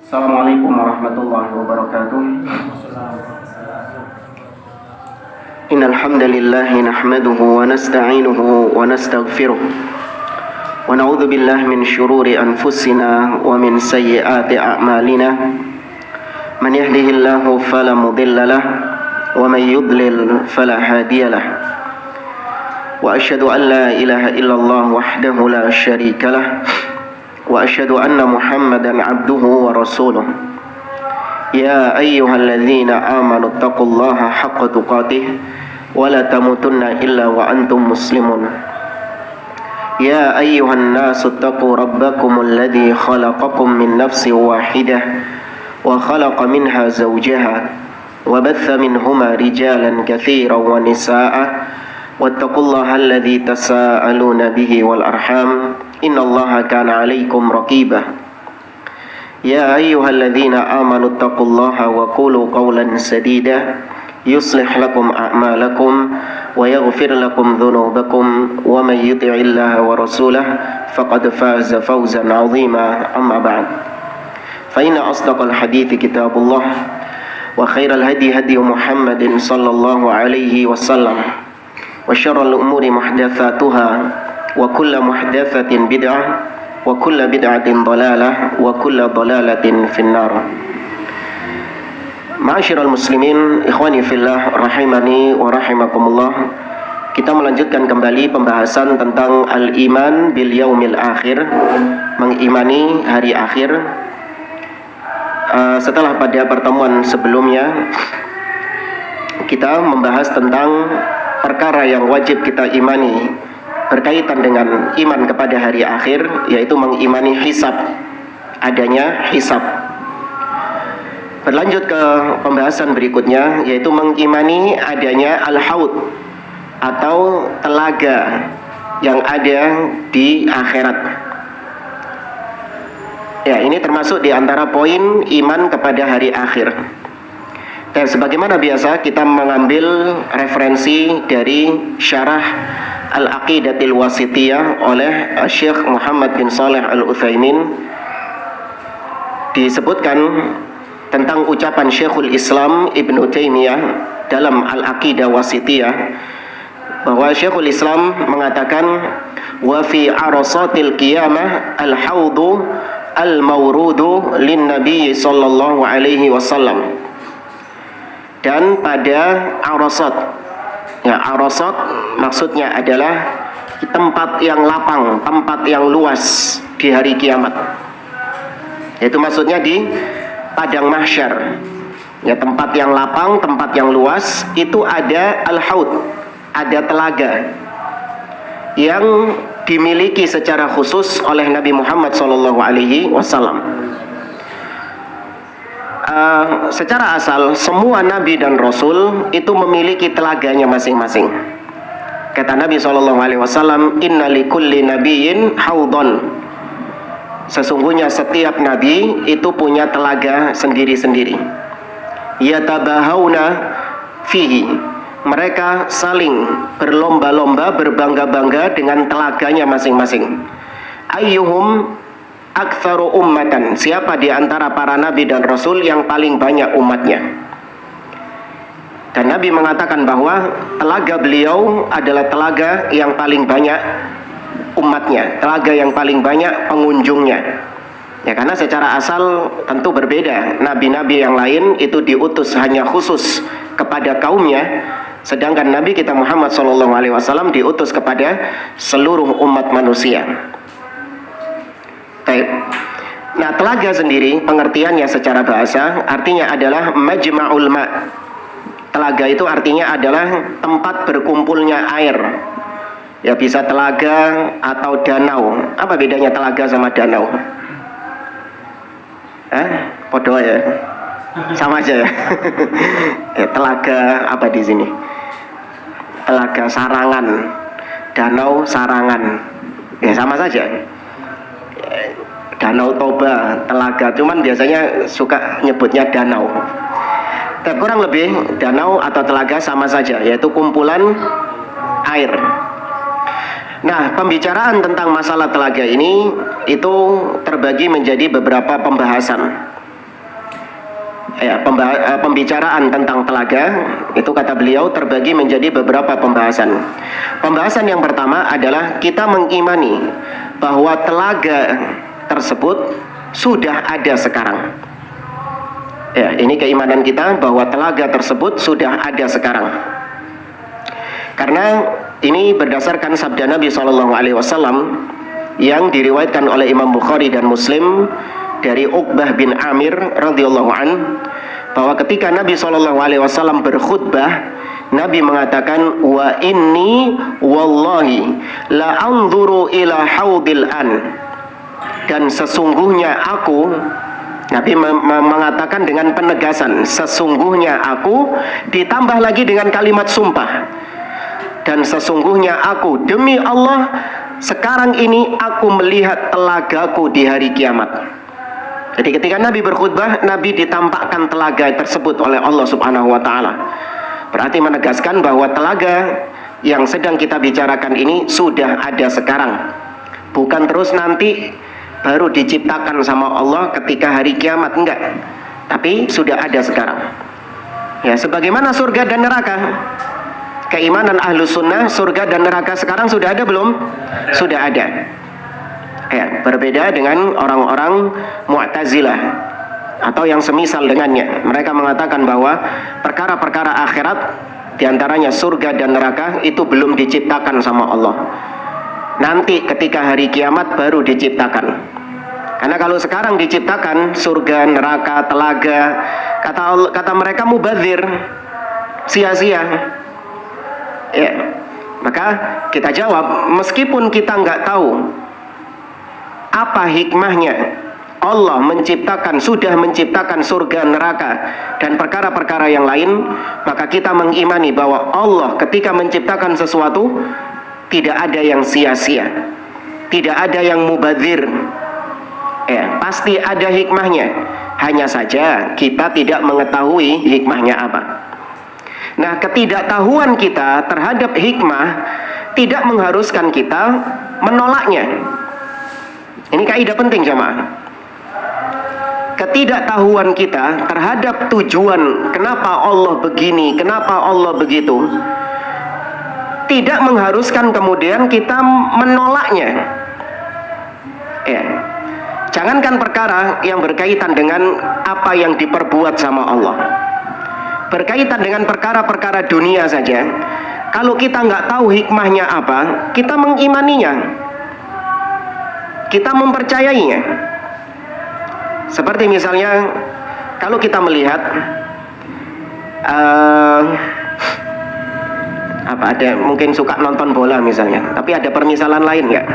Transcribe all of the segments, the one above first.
Assalamualaikum warahmatullahi wabarakatuh. Innal hamdalillah nahmaduhu wa nasta'inuhu wa nastaghfiruh wa na'udzu billahi min shururi anfusina wa min sayyiati a'malina. Man yahdihillahu fala mudilla lahu wa man yudlil fala hadiya lahu. Wa asyhadu an la ilaha illallah wahdahu la syarika lahu wa asyhadu anna Muhammadan abduhu wa rasuluh. Ya ayyuhalladzina amanu taqullaha haqqa tuqatih wa la tamutunna illa wa antum muslimun. Ya ayyuhan nasu taqu rabbakumul ladzi khalaqakum min nafsin wahidah wa khalaqa minha zawjaha wa batha minhuma rijalan katsiran wa nisaa'a wattaqullaha alladzi tasaaluna bihi wal arham innallaha kana 'alaikum raqibah. Ya ayyuhalladzina amanu taqullaha wa qulu qawlan sadida yuslih lakum a'malakum wa yaghfir lakum dhunubakum wa may yuti'illaha wa rasulahu faqad faza fawzan 'azima. Amma ba'd. Fa inna asdaqal hadithi kitabullah wa khairal hadi hadi Muhammadin sallallahu alaihi wasallam wa syarrul umuri muhdatsatuha wa kullu muhdatsatin bid'ah wa kullu bid'atin dhalalah wa kullu dhalalatin finnar. Ma'asyiral muslimin, ikhwani fillah rahimani wa rahimakumullah. Kita melanjutkan kembali pembahasan tentang al-iman bil yaumil akhir, mengimani hari akhir. Setelah pada pertemuan sebelumnya kita membahas tentang perkara yang wajib kita imani berkaitan dengan iman kepada hari akhir, yaitu mengimani hisab, adanya hisab. Berlanjut ke pembahasan berikutnya, yaitu mengimani adanya al-haud atau telaga yang ada di akhirat. Ya, ini termasuk di antara poin iman kepada hari akhir. Dan sebagaimana biasa kita mengambil referensi dari syarah Al-Aqidatil Wasithiyah oleh Syekh Muhammad bin Shalih Al-Utsaimin. Disebutkan tentang ucapan Syekhul Islam Ibnu Taimiyah dalam Al-Aqidah Wasithiyah bahwa Syekhul Islam mengatakan wa fi arasatil qiyamah al-haudu al-mawrudu lin nabi sallallahu alaihi wasallam. Dan pada arasat, ya, arasat maksudnya adalah tempat yang lapang, tempat yang luas di hari kiamat. Itu maksudnya di padang mahsyar. Ya, tempat yang lapang, tempat yang luas, itu ada al-haud, ada telaga yang dimiliki secara khusus oleh Nabi Muhammad SAW. Secara asal semua nabi dan rasul itu memiliki telaganya masing-masing. Kata Nabi SAW, inna likulli nabiyyin haudon. Sesungguhnya setiap nabi itu punya telaga sendiri-sendiri. Yatabahawna fihi. Mereka saling berlomba-lomba, berbangga-bangga dengan telaganya masing-masing. Ayyuhum aktsaru ummatan. Siapa di antara para nabi dan rasul yang paling banyak umatnya? Dan Nabi mengatakan bahwa telaga beliau adalah telaga yang paling banyak umatnya, telaga yang paling banyak pengunjungnya. Ya, karena secara asal tentu berbeda. Nabi-nabi yang lain itu diutus hanya khusus kepada kaumnya, sedangkan Nabi kita Muhammad SAW diutus kepada seluruh umat manusia. Baik. Nah, telaga sendiri pengertiannya secara bahasa artinya adalah majma'ul ma'. Telaga itu artinya adalah tempat berkumpulnya air. Ya, bisa telaga atau danau. Apa bedanya telaga sama danau? Podo ya. Sama aja ya. Ya, telaga apa di sini? Telaga Sarangan, danau Sarangan. Ya, sama saja. Danau Toba, telaga, cuman biasanya suka nyebutnya danau. Tapi kurang lebih danau atau telaga sama saja, yaitu kumpulan air. Nah, pembicaraan tentang masalah telaga ini itu terbagi menjadi beberapa pembahasan. pembicaraan tentang telaga itu kata beliau terbagi menjadi beberapa pembahasan. Pembahasan yang pertama adalah kita mengimani bahwa telaga tersebut sudah ada sekarang. Ya, ini keimanan kita bahwa telaga tersebut sudah ada sekarang. Karena ini berdasarkan sabda Nabi SAW yang diriwayatkan oleh Imam Bukhari dan Muslim dari Uqbah bin Amir radhiyallahu an, bahwa ketika Nabi SAW berkhutbah, Nabi mengatakan, wa inni wallahi la anzuru ila haudil an, dan sesungguhnya aku, Nabi mengatakan dengan penegasan, sesungguhnya aku, ditambah lagi dengan kalimat sumpah, dan sesungguhnya aku, demi Allah, sekarang ini aku melihat telagaku di hari kiamat. Jadi ketika Nabi berkhutbah, Nabi ditampakkan telaga tersebut oleh Allah Subhanahu wa taala. Berarti menegaskan bahwa telaga yang sedang kita bicarakan ini sudah ada sekarang. Bukan terus nanti baru diciptakan sama Allah ketika hari kiamat, enggak. Tapi sudah ada sekarang. Ya, sebagaimana surga dan neraka. Keimanan Ahlus Sunnah, surga dan neraka sekarang sudah ada belum? Sudah ada. Ya, berbeda dengan orang-orang Mu'tazilah atau yang semisal dengannya. Mereka mengatakan bahwa perkara-perkara akhirat, diantaranya surga dan neraka, itu belum diciptakan sama Allah. Nanti ketika hari kiamat baru diciptakan. Karena kalau sekarang diciptakan surga, neraka, telaga, kata mereka mubadzir, sia-sia. Ya, maka kita jawab, meskipun kita nggak tahu apa hikmahnya Allah sudah menciptakan surga, neraka, dan perkara-perkara yang lain, maka kita mengimani bahwa Allah ketika menciptakan sesuatu tidak ada yang sia-sia, tidak ada yang mubadzir. Ya, pasti ada hikmahnya. Hanya saja kita tidak mengetahui hikmahnya apa. Nah, ketidaktahuan kita terhadap hikmah tidak mengharuskan kita menolaknya. Ini kaidah penting jamaah. Ketidaktahuan kita terhadap tujuan kenapa Allah begini, kenapa Allah begitu, tidak mengharuskan kemudian kita menolaknya. Ya. Jangankan perkara yang berkaitan dengan apa yang diperbuat sama Allah, berkaitan dengan perkara-perkara dunia saja, kalau kita nggak tahu hikmahnya apa, kita mengimaninya, kita mempercayainya. Seperti misalnya kalau kita melihat ada mungkin suka nonton bola misalnya, tapi ada permisalan lain nggak?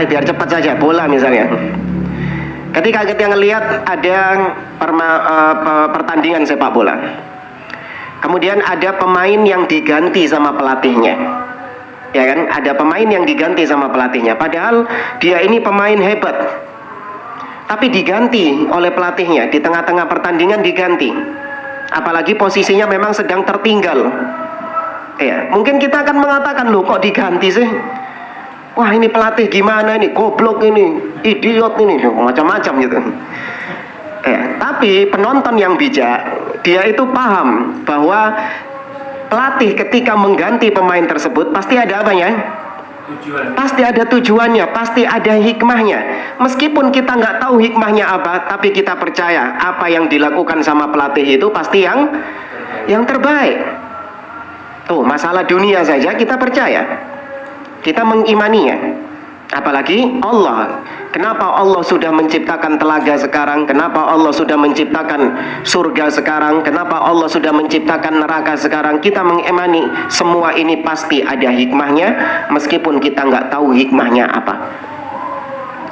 Biar cepat saja, bola misalnya. Ketika kita ngelihat ada pertandingan sepak bola, kemudian ada pemain yang diganti sama pelatihnya. Ya kan, ada pemain yang diganti sama pelatihnya, padahal dia ini pemain hebat, tapi diganti oleh pelatihnya di tengah-tengah pertandingan, diganti, apalagi posisinya memang sedang tertinggal. Ya, mungkin kita akan mengatakan, loh kok diganti sih? Wah, ini pelatih gimana ini, goblok ini, idiot ini, macam-macam gitu. Ya, tapi penonton yang bijak, dia itu paham bahwa pelatih ketika mengganti pemain tersebut pasti ada apanya? Tujuan. Pasti ada tujuannya, pasti ada hikmahnya. Meskipun kita nggak tahu hikmahnya apa, tapi kita percaya apa yang dilakukan sama pelatih itu pasti yang terbaik. Tuh, masalah dunia saja kita percaya, kita mengimaninya. Apalagi Allah. Kenapa Allah sudah menciptakan telaga sekarang? Kenapa Allah sudah menciptakan surga sekarang? Kenapa Allah sudah menciptakan neraka sekarang? Kita mengimani semua ini pasti ada hikmahnya, meskipun kita nggak tahu hikmahnya apa.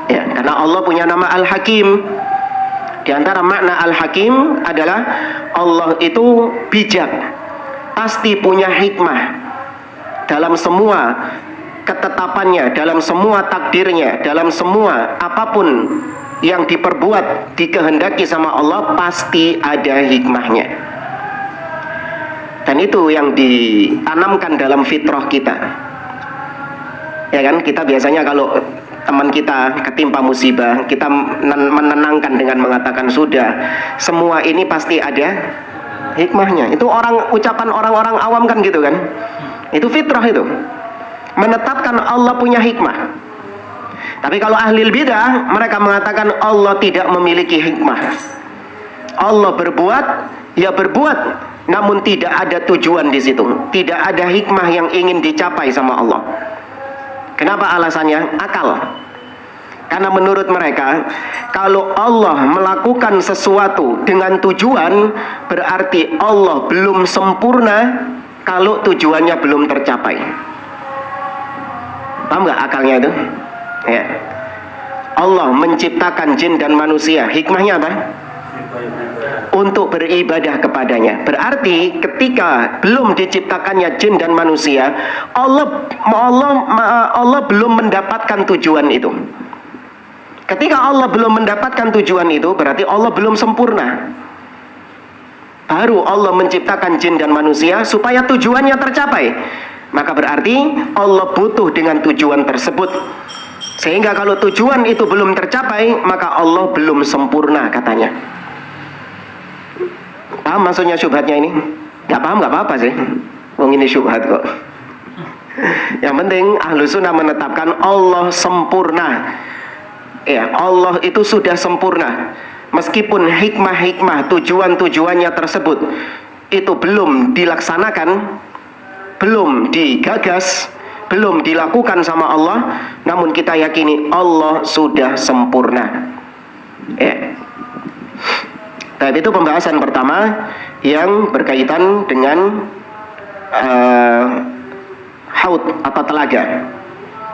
Ya, karena Allah punya nama Al-Hakim. Di antara makna Al-Hakim adalah Allah itu bijak, pasti punya hikmah dalam semua ketetapannya, dalam semua takdirnya, dalam semua apapun yang diperbuat, dikehendaki sama Allah, pasti ada hikmahnya. Dan itu yang ditanamkan dalam fitrah kita. Ya kan, kita biasanya kalau teman kita ketimpa musibah, kita menenangkan dengan mengatakan sudah, semua ini pasti ada hikmahnya. Itu ucapan orang-orang awam kan gitu kan. Itu fitrah itu. Menetapkan Allah punya hikmah. Tapi kalau ahli bidah, mereka mengatakan Allah tidak memiliki hikmah. Allah berbuat, ya berbuat, namun tidak ada tujuan di situ. Tidak ada hikmah yang ingin dicapai sama Allah. Kenapa alasannya? Akal. Karena menurut mereka, kalau Allah melakukan sesuatu dengan tujuan, berarti Allah belum sempurna kalau tujuannya belum tercapai. Paham nggak akalnya itu? Ya. Allah menciptakan jin dan manusia, hikmahnya apa? Untuk beribadah kepadanya. Berarti ketika belum diciptakannya jin dan manusia, Allah belum mendapatkan tujuan itu. Ketika Allah belum mendapatkan tujuan itu, berarti Allah belum sempurna. Baru Allah menciptakan jin dan manusia supaya tujuannya tercapai. Maka berarti Allah butuh dengan tujuan tersebut. Sehingga kalau tujuan itu belum tercapai, maka Allah belum sempurna katanya. Paham maksudnya syubhatnya ini? Gak paham gak apa-apa sih. Wong ini syubhat kok. Yang penting ahlu sunnah menetapkan Allah sempurna. Ya, Allah itu sudah sempurna. Meskipun hikmah-hikmah tujuan-tujuannya tersebut itu belum dilaksanakan, belum digagas, belum dilakukan sama Allah, namun kita yakini Allah sudah sempurna. Ya. Tapi itu pembahasan pertama yang berkaitan dengan haud atau telaga.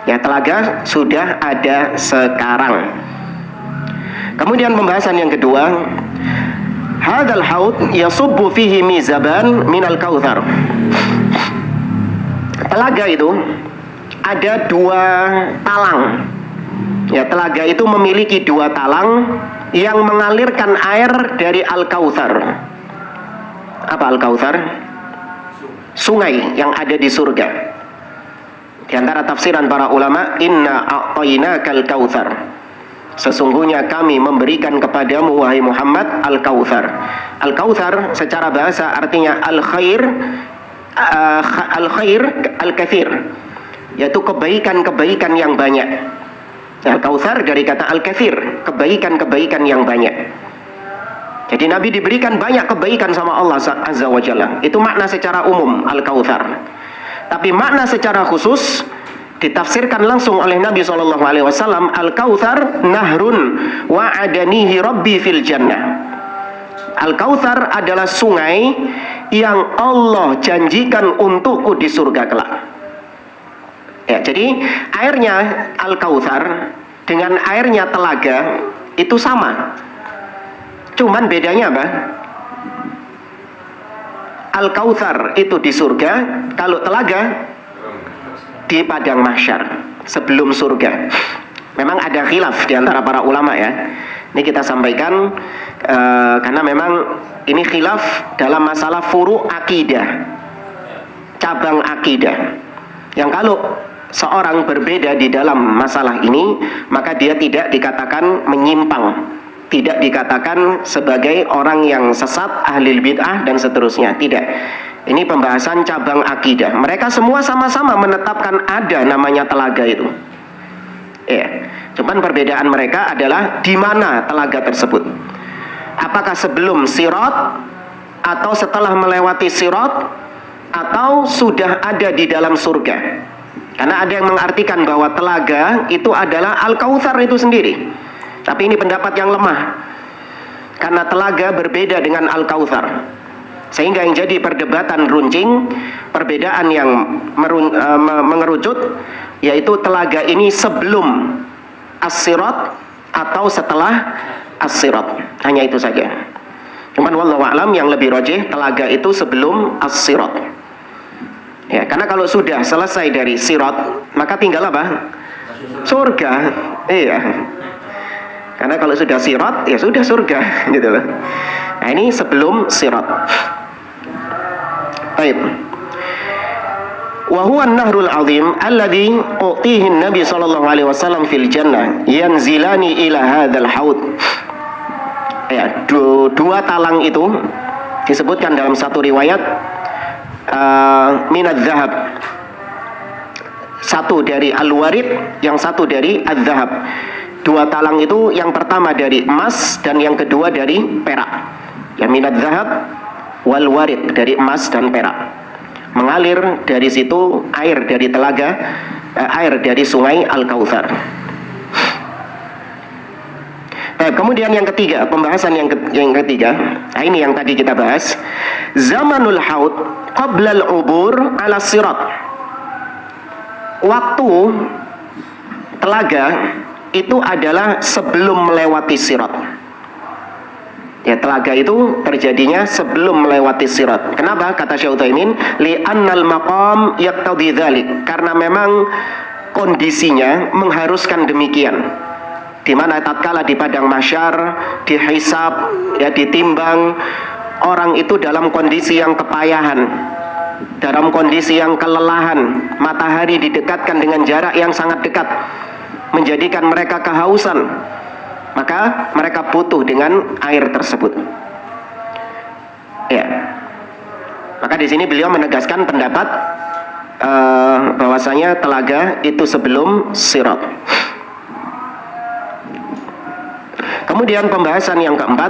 Ya, telaga sudah ada sekarang. Kemudian pembahasan yang kedua, hadzal haud yasubbu fihi mizaban minal kautsar. Telaga itu ada 2 talang. Ya, telaga itu memiliki 2 talang yang mengalirkan air dari Al-Kautsar. Apa Al-Kautsar? Sungai yang ada di surga. Di antara tafsiran para ulama, inna a'tainakal kautsar. Sesungguhnya kami memberikan kepadamu wahai Muhammad Al-Kautsar. Al-Kautsar secara bahasa artinya al-khair, al-khair al-katsir, yaitu kebaikan-kebaikan yang banyak. Al-Kautsar dari kata al-katsir, kebaikan-kebaikan yang banyak. Jadi Nabi diberikan banyak kebaikan sama Allah Azza wa Jalla. Itu makna secara umum Al-Kautsar. Tapi makna secara khusus ditafsirkan langsung oleh Nabi SAW. Al-Kautsar nahrun wa'adanihi Rabbi fil jannah. Al-Kautsar adalah sungai yang Allah janjikan untukku di surga kelak. Ya, jadi airnya Al-Kautsar dengan airnya telaga itu sama. Cuman bedanya apa? Al-Kautsar itu di surga, kalau telaga di padang mahsyar sebelum surga. Memang ada khilaf di antara para ulama ya. Ini kita sampaikan karena memang ini khilaf dalam masalah furu' akidah, cabang akidah. Yang kalau seorang berbeda di dalam masalah ini, maka dia tidak dikatakan menyimpang, tidak dikatakan sebagai orang yang sesat, ahli bid'ah dan seterusnya. Tidak. Ini pembahasan cabang akidah. Mereka semua sama-sama menetapkan ada namanya telaga itu. Ya. Cuman perbedaan mereka adalah di mana telaga tersebut. Apakah sebelum sirat, atau setelah melewati sirat, atau sudah ada di dalam surga. Karena ada yang mengartikan bahwa telaga itu adalah Al-Kautsar itu sendiri. Tapi ini pendapat yang lemah. Karena telaga berbeda dengan Al-Kautsar. Sehingga yang jadi perdebatan runcing, perbedaan yang mengerucut, yaitu telaga ini sebelum as-sirat atau setelah as-sirat. Hanya itu saja. Cuman wallahu a'lam, yang lebih rajih telaga itu sebelum as-sirat. Ya, karena kalau sudah selesai dari sirat, maka tinggal apa? Surga. Iya. Karena kalau sudah sirat, ya sudah surga, gitu loh. Nah, ini sebelum sirat. Baik. wa huwa an-nahrul 'azim alladhi utihi an-nabi sallallahu alaihi wasallam fil jannah yanzilani ila hadzal haud. Ya, dua talang itu disebutkan dalam satu riwayat minadz zahab. Satu dari al-warid, yang satu dari adz-zahab. Dua talang itu yang pertama dari emas dan yang kedua dari perak. Ya, minadz zahab wal warid, dari emas dan perak. Mengalir dari situ air dari telaga, air dari sungai Al-Kautsar. Kemudian yang ketiga, pembahasan yang ketiga, nah ini yang tadi kita bahas, zamanul haud qabla al-ubur ala sirat. Waktu telaga itu adalah sebelum melewati sirat. Ya, telaga itu terjadinya sebelum melewati sirat. Kenapa? Kata Syekh Utsaimin, li'annal maqam yaqtadi dzalik. Karena memang kondisinya mengharuskan demikian. Di mana tatkala di padang mahsyar, dihisab, ya ditimbang, orang itu dalam kondisi yang kepayahan, dalam kondisi yang kelelahan, matahari didekatkan dengan jarak yang sangat dekat, menjadikan mereka kehausan, maka mereka butuh dengan air tersebut. Ya, maka di sini beliau menegaskan pendapat bahwasanya telaga itu sebelum sirat. Kemudian pembahasan yang keempat,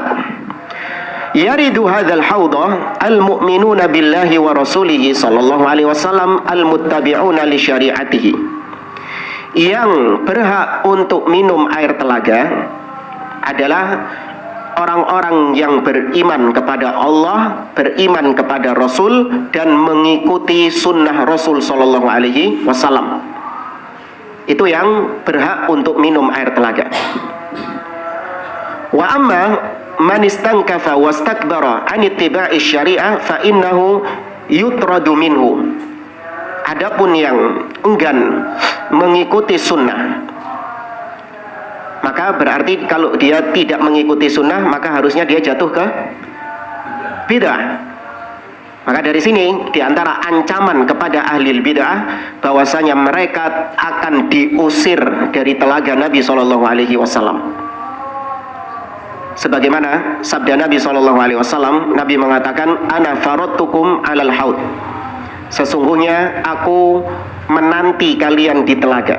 yaridu hadzal haudha al-mu'minuna billahi wa rasulihi sallallahu alaihi wasallam al-muttabi'una li syari'atihi. Yang berhak untuk minum air telaga adalah orang-orang yang beriman kepada Allah, beriman kepada Rasul, dan mengikuti sunnah Rasul sallallahu alaihi wasallam. Itu yang berhak untuk minum air telaga. Wa amma man istankafa wastakbara an ittiba'i syari'ah fa innahu yutradu minhu. Adapun yang enggan mengikuti sunnah, maka berarti kalau dia tidak mengikuti sunnah, maka harusnya dia jatuh ke bid'ah. Maka dari sini diantara ancaman kepada ahli bid'ah bahwasanya mereka akan diusir dari telaga Nabi SAW. Sebagaimana sabda Nabi SAW, Nabi mengatakan, ana faradtukum alal haud. Sesungguhnya aku menanti kalian di telaga.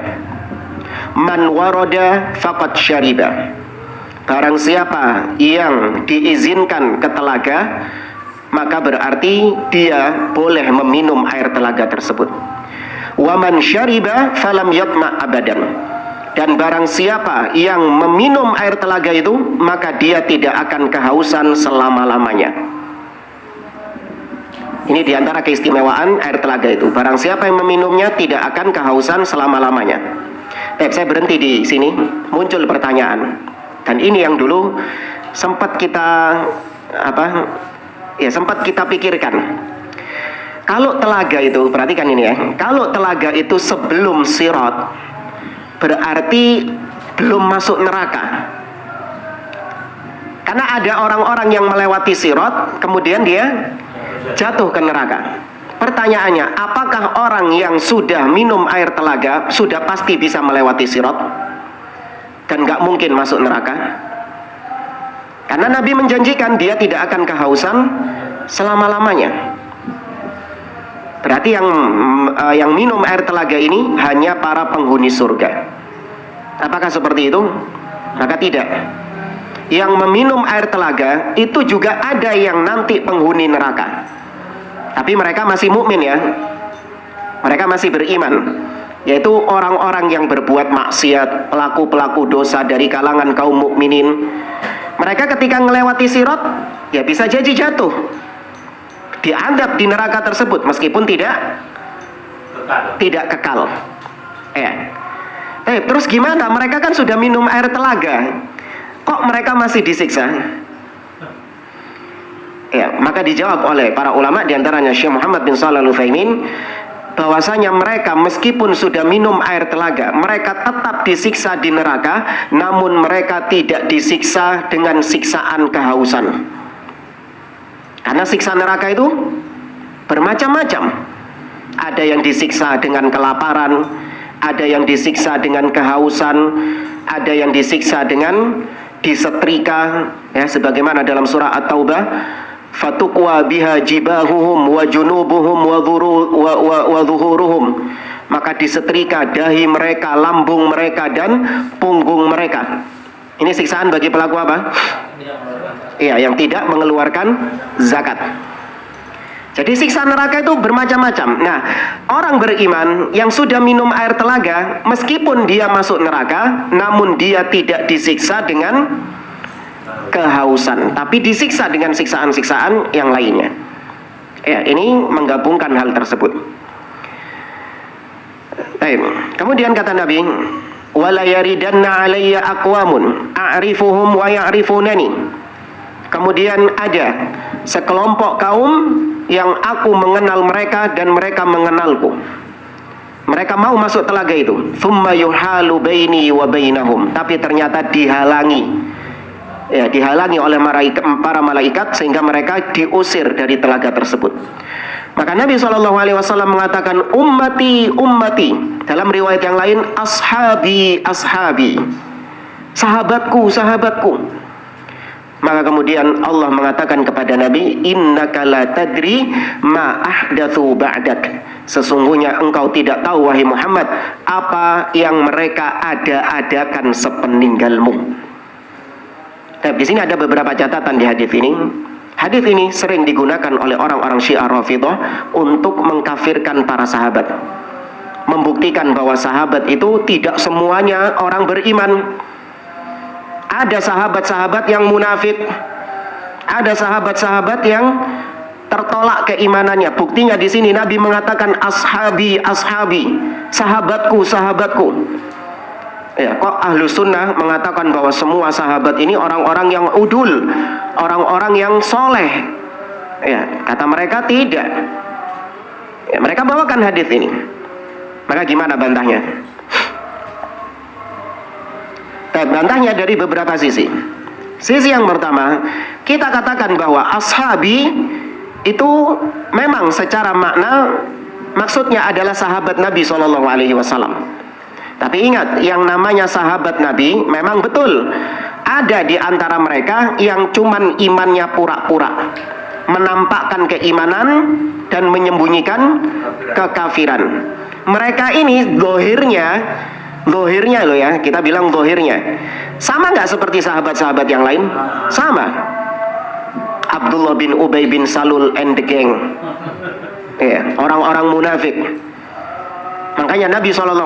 Man warada faqad syariba. Barang siapa yang diizinkan ke telaga, maka berarti dia boleh meminum air telaga tersebut. Wa man syariba falam yatma abadan. Dan barang siapa yang meminum air telaga itu, maka dia tidak akan kehausan selama-lamanya. Ini diantara keistimewaan air telaga itu. Barang siapa yang meminumnya tidak akan kehausan selama-lamanya. Saya berhenti di sini, muncul pertanyaan. Dan ini yang dulu sempat kita sempat kita pikirkan. Kalau telaga itu, perhatikan ini ya. Kalau telaga itu sebelum sirat, berarti belum masuk neraka. Karena ada orang-orang yang melewati sirat, kemudian dia jatuh ke neraka. Pertanyaannya, apakah orang yang sudah minum air telaga sudah pasti bisa melewati sirat dan gak mungkin masuk neraka? Karena Nabi menjanjikan dia tidak akan kehausan selama-lamanya. Berarti yang minum air telaga ini hanya para penghuni surga. Apakah seperti itu? Maka tidak. Yang meminum air telaga itu juga ada yang nanti penghuni neraka. Tapi mereka masih mukmin ya. Mereka masih beriman. Yaitu orang-orang yang berbuat maksiat, pelaku-pelaku dosa dari kalangan kaum mukminin. Mereka ketika melewati sirat, ya bisa jadi jatuh, diadab di neraka tersebut meskipun tidak kekal. Terus gimana? Mereka kan sudah minum air telaga, kok mereka masih disiksa? Ya, maka dijawab oleh para ulama, diantaranya Syekh Muhammad bin Shalih Al-Utsaimin, bahwasanya mereka meskipun sudah minum air telaga, mereka tetap disiksa di neraka, namun mereka tidak disiksa dengan siksaan kehausan. Karena siksa neraka itu bermacam-macam. ada yang disiksa dengan kelaparan, ada yang disiksa dengan kehausan, ada yang disiksa dengan disetrika, ya, sebagaimana dalam surah At-Taubah, fatuqwa biha jibahuhum wa junubuhum wa dhuhuruhum, maka disetrika dahi mereka, lambung mereka, dan punggung mereka. Ini siksaan bagi pelaku apa? Iya, yang tidak mengeluarkan zakat. Jadi siksa neraka itu bermacam-macam. Nah, orang beriman yang sudah minum air telaga, meskipun dia masuk neraka, namun dia tidak disiksa dengan kehausan, tapi disiksa dengan siksaan-siksaan yang lainnya. Ya, ini menggabungkan hal tersebut. Baik. Kemudian kata Nabi, wala yaridanna alayya aqwamun a'rifuhum wa ya'rifunani. Kemudian ada sekelompok kaum yang aku mengenal mereka dan mereka mengenalku. Mereka mau masuk telaga itu. Thumma yuhalu baini wa bainahum. Tapi ternyata dihalangi. Ya, dihalangi oleh para malaikat sehingga mereka diusir dari telaga tersebut. Maka Nabi SAW mengatakan ummati, ummati. Dalam riwayat yang lain, ashabi, ashabi. Sahabatku, sahabatku. Maka kemudian Allah mengatakan kepada Nabi, innaka la tadri ma ahdatsu ba'dak. Sesungguhnya engkau tidak tahu wahai Muhammad apa yang mereka ada-adakan sepeninggalmu. Tapi di sini ada beberapa catatan di hadis ini. Hadis ini sering digunakan oleh orang-orang Syiah Rafidhah untuk mengkafirkan para sahabat. Membuktikan bahwa sahabat itu tidak semuanya orang beriman. Ada sahabat-sahabat yang munafik, ada sahabat-sahabat yang tertolak keimanannya. Buktinya di sini Nabi mengatakan ashabi, ashabi, sahabatku, sahabatku. Ya, kok ahlu sunnah mengatakan bahwa semua sahabat ini orang-orang yang udul, orang-orang yang soleh? Ya, kata mereka tidak. Ya, mereka bawakan hadis ini. Maka gimana bantahnya? Bantahnya dari beberapa sisi. Sisi yang pertama, kita katakan bahwa ashabi itu memang secara makna maksudnya adalah sahabat Nabi SAW. Tapi ingat, yang namanya sahabat Nabi memang betul ada di antara mereka yang cuman imannya pura-pura, menampakkan keimanan dan menyembunyikan kekafiran. Mereka ini zahirnya loh ya, kita bilang zahirnya sama nggak seperti sahabat-sahabat yang lain? Sama. Abdullah bin Ubay bin Salul and the gang, ya, orang-orang munafik. Makanya Nabi SAW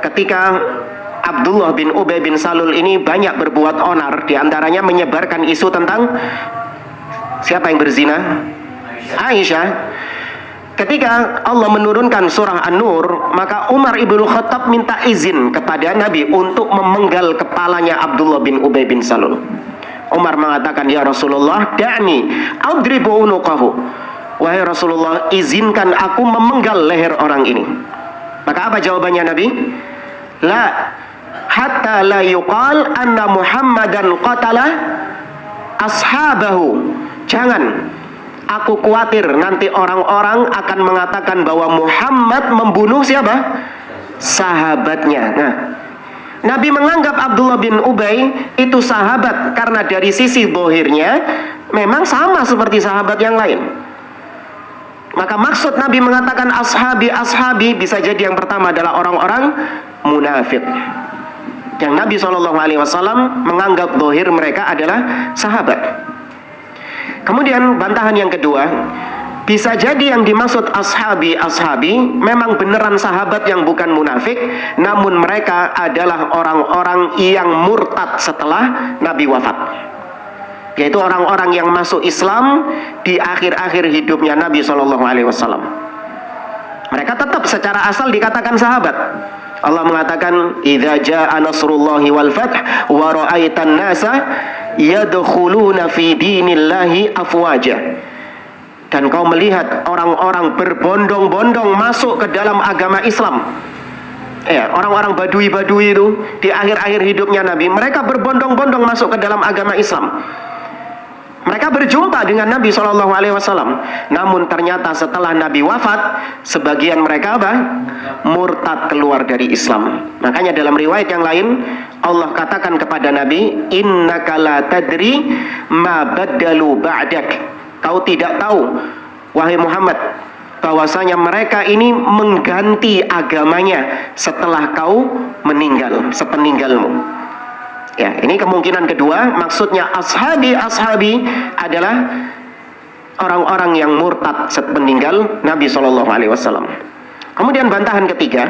ketika Abdullah bin Ubay bin Salul ini banyak berbuat onar, diantaranya menyebarkan isu tentang siapa yang berzina? Aisyah. Ketika Allah menurunkan surah An-Nur, maka Umar ibnu Khattab minta izin kepada Nabi untuk memenggal kepalanya Abdullah bin Ubay bin Salul. Umar mengatakan, ya Rasulullah, da'ni adribu unuqahu. Wahai Rasulullah, izinkan aku memenggal leher orang ini. Maka apa jawabannya Nabi? La hatta la yuqal anna Muhammadan qatala ashabahu. Jangan. Aku khawatir nanti orang-orang akan mengatakan bahwa Muhammad membunuh siapa? Sahabatnya. Nah, Nabi menganggap Abdullah bin Ubay itu sahabat karena dari sisi zahirnya memang sama seperti sahabat yang lain. Maka maksud Nabi mengatakan ashabi, ashabi bisa jadi yang pertama adalah orang-orang munafik. Yang Nabi SAW menganggap zahir mereka adalah sahabat. Kemudian bantahan yang kedua, bisa jadi yang dimaksud ashabi, ashabi memang beneran sahabat yang bukan munafik, namun mereka adalah orang-orang yang murtad setelah Nabi wafat, yaitu orang-orang yang masuk Islam di akhir-akhir hidupnya Nabi SAW. Mereka tetap secara asal dikatakan sahabat. Allah mengatakan, idza jaa nasrullahi wal fath wa ra'aitan nasa yadkhuluna fi dinillahi afwaja. Dan kau melihat orang-orang berbondong-bondong masuk ke dalam agama Islam. Ya, orang-orang badui-badui itu di akhir-akhir hidupnya Nabi, mereka berbondong-bondong masuk ke dalam agama Islam. Mereka berjumpa dengan Nabi SAW. Namun ternyata setelah Nabi wafat, sebagian mereka apa? Murtad, keluar dari Islam. Makanya dalam riwayat yang lain, Allah katakan kepada Nabi, innaka la tadri ma baddalu ba'dak. Kau tidak tahu, wahai Muhammad, bahwasanya mereka ini mengganti agamanya setelah kau meninggal, sepeninggalmu. Ya, ini kemungkinan kedua. Maksudnya ashabi adalah orang-orang yang murtad sepeninggal Nabi SAW. Kemudian bantahan ketiga,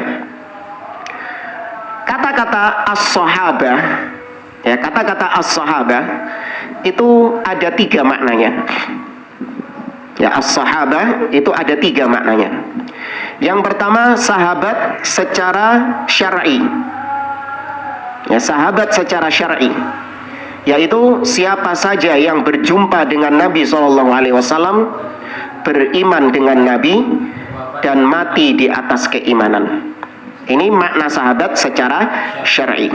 kata-kata as-sahabah, ya, kata-kata as-sahabah itu ada 3 maknanya. Ya, as-sahabah itu ada 3 maknanya. Yang pertama, sahabat secara syar'i. Ya, sahabat secara syar'i, yaitu siapa saja yang berjumpa dengan Nabi SAW, beriman dengan Nabi, dan mati di atas keimanan. Ini makna sahabat secara syar'i.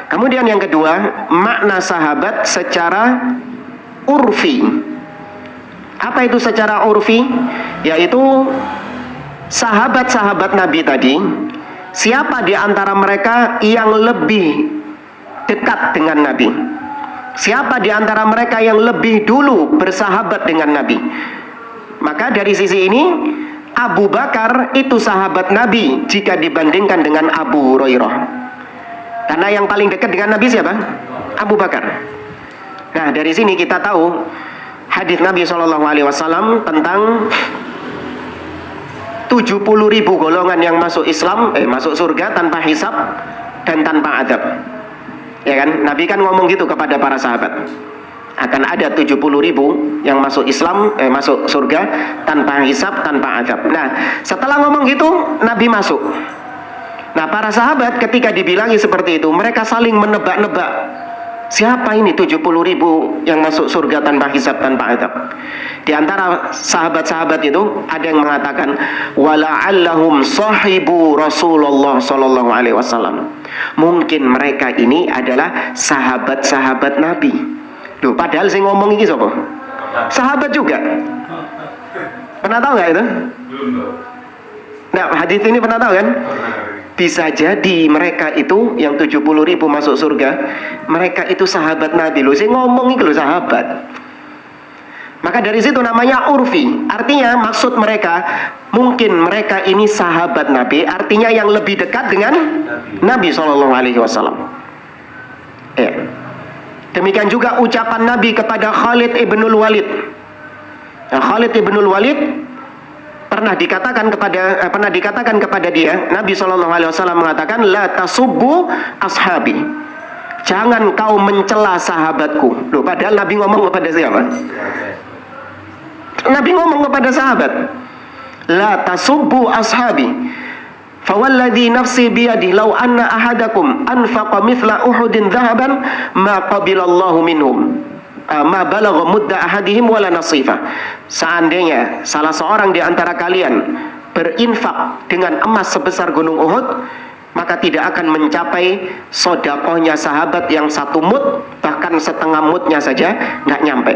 Kemudian yang kedua, makna sahabat secara urfi. Apa itu secara urfi? Yaitu sahabat-sahabat Nabi tadi, siapa di antara mereka yang lebih dekat dengan Nabi? Siapa di antara mereka yang lebih dulu bersahabat dengan Nabi? Maka dari sisi ini, Abu Bakar itu sahabat Nabi jika dibandingkan dengan Abu Hurairah. Karena yang paling dekat dengan Nabi siapa? Abu Bakar. Nah, dari sini kita tahu hadis Nabi SAW tentang 70.000 golongan yang masuk Islam, masuk surga tanpa hisab dan tanpa adab. Ya kan? Nabi kan ngomong gitu kepada para sahabat. Akan ada 70.000 yang masuk Islam, masuk surga tanpa hisab, tanpa adab. Nah, setelah ngomong gitu, Nabi masuk. Nah, para sahabat ketika dibilangi seperti itu, mereka saling menebak-nebak. Siapa ini 70.000 yang masuk surga tanpa hisab, tanpa adab? Di antara sahabat-sahabat itu ada yang mengatakan, wala'allahum sahibu Rasulullah sallallahu alaihi wasallam. Mungkin mereka ini adalah sahabat-sahabat Nabi. Loh, padahal saya ngomong ini siapa? Sahabat juga. Pernah tahu nggak itu? Nah, hadis ini pernah tahu kan? Bisa jadi mereka itu yang 70.000 masuk surga, mereka itu sahabat Nabi. Loh, saya ngomong ini loh, sahabat. Maka dari situ namanya urfi. Artinya maksud mereka, mungkin mereka ini sahabat Nabi, artinya yang lebih dekat dengan Nabi SAW. Ya. Demikian juga ucapan Nabi kepada Khalid ibnul Walid. Nah, Khalid ibnul Walid pernah dikatakan kepada dia, Nabi SAW mengatakan, la tasubbu ashabi. Jangan kau mencela sahabatku. Loh, padahal Nabi ngomong kepada siapa? Nabi ngomong kepada sahabat, la tasubbu ashabi. Fawalladhi nafsi biyadih law anna ahadakum anfaqa mithla uhudin dhahaban ma qabilallahu minhum ma balagha mudda ahadihim wala nasifa. Seandainya salah seorang di antara kalian berinfak dengan emas sebesar gunung Uhud, maka tidak akan mencapai sodakohnya sahabat yang 1 mud, bahkan setengah mudnya saja nggak nyampe.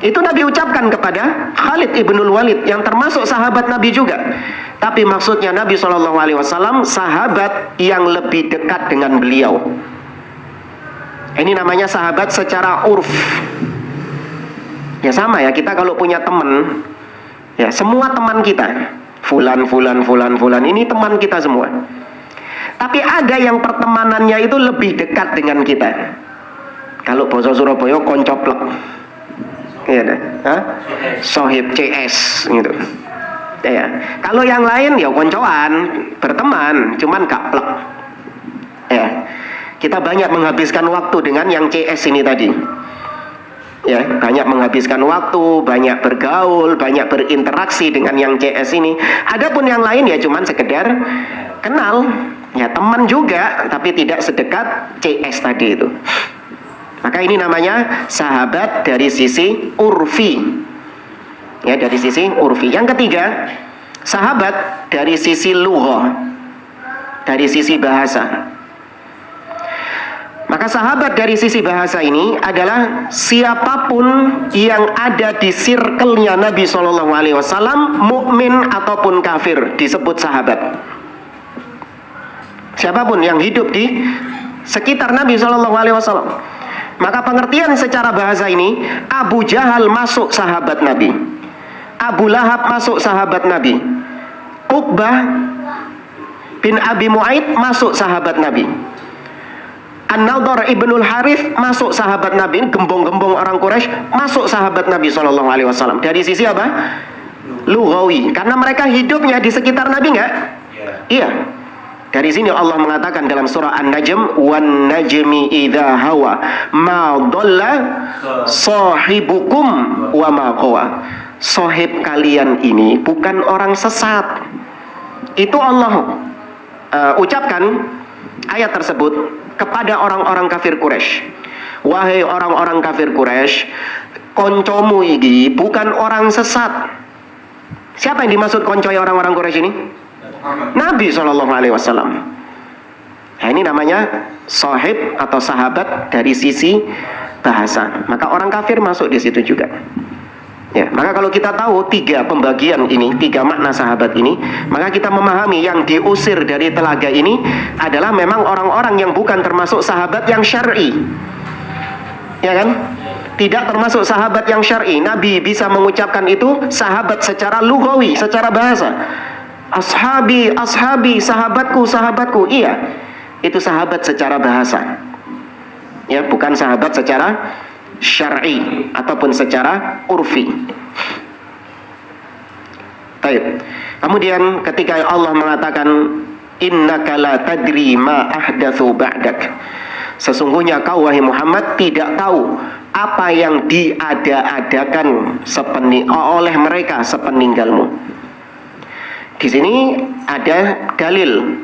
Itu Nabi ucapkan kepada Khalid ibnul Walid yang termasuk sahabat Nabi juga. Tapi maksudnya Nabi SAW sahabat yang lebih dekat dengan beliau. Ini namanya sahabat secara urf. Ya sama ya, kita kalau punya teman, ya semua teman kita, fulan, ini teman kita semua. Tapi ada yang pertemanannya itu lebih dekat dengan kita. Kalau bahasa Surabaya koncoplek. Iya deh, sohib CS gitu. Ya. Kalau yang lain ya koncoan, berteman, cuman gaplek. Ya. Kita banyak menghabiskan waktu dengan yang CS ini tadi. Ya, banyak menghabiskan waktu, banyak bergaul, banyak berinteraksi dengan yang CS ini. Adapun yang lain ya cuman sekedar kenal, ya teman juga, tapi tidak sedekat CS tadi itu. Maka ini namanya sahabat dari sisi urfi. Ya, dari sisi urfi. Yang ketiga, sahabat dari sisi lughah, dari sisi bahasa. Maka sahabat dari sisi bahasa ini adalah siapapun yang ada di circle-nya Nabi SAW, mukmin ataupun kafir, disebut sahabat. Siapapun yang hidup di sekitar Nabi SAW. Maka pengertian secara bahasa ini, Abu Jahal masuk sahabat Nabi, Abu Lahab masuk sahabat Nabi, Uqbah bin Abi Mu'aid masuk sahabat Nabi, An-Nadhr ibnul Harith masuk sahabat Nabi. Gembong-gembong orang Quraisy masuk sahabat Nabi SAW. Dari sisi apa? Lughawi, karena mereka hidupnya di sekitar Nabi, enggak? Iya. Dari sini Allah mengatakan dalam surah An-Najm, "Wan najmi idza hawa ma dhalla sahibukum wa ma qawa." Sahib kalian ini bukan orang sesat. Itu Allah ucapkan ayat tersebut kepada orang-orang kafir Quraisy. Wahai orang-orang kafir Quraisy, koncomu iki bukan orang sesat. Siapa yang dimaksud koncoy orang-orang Quraisy ini? Nabi SAW. Nah, ini namanya sahib atau sahabat dari sisi bahasa. Maka orang kafir masuk di situ juga. Ya, maka kalau kita tahu tiga pembagian ini, tiga makna sahabat ini, maka kita memahami yang diusir dari telaga ini adalah memang orang-orang yang bukan termasuk sahabat yang syar'i. Ya kan? Tidak termasuk sahabat yang syar'i. Nabi bisa mengucapkan itu sahabat secara lughawi, secara bahasa. Ashabi, ashabi, sahabatku, sahabatku. Iya, itu sahabat secara bahasa. Ya, bukan sahabat secara syar'i ataupun secara urfi. Baik. Kemudian ketika Allah mengatakan innaka la tadri ma ahdatsu ba'dak. Sesungguhnya kau wahai Muhammad tidak tahu apa yang diada-adakan oleh mereka sepeninggalmu. Di sini ada dalil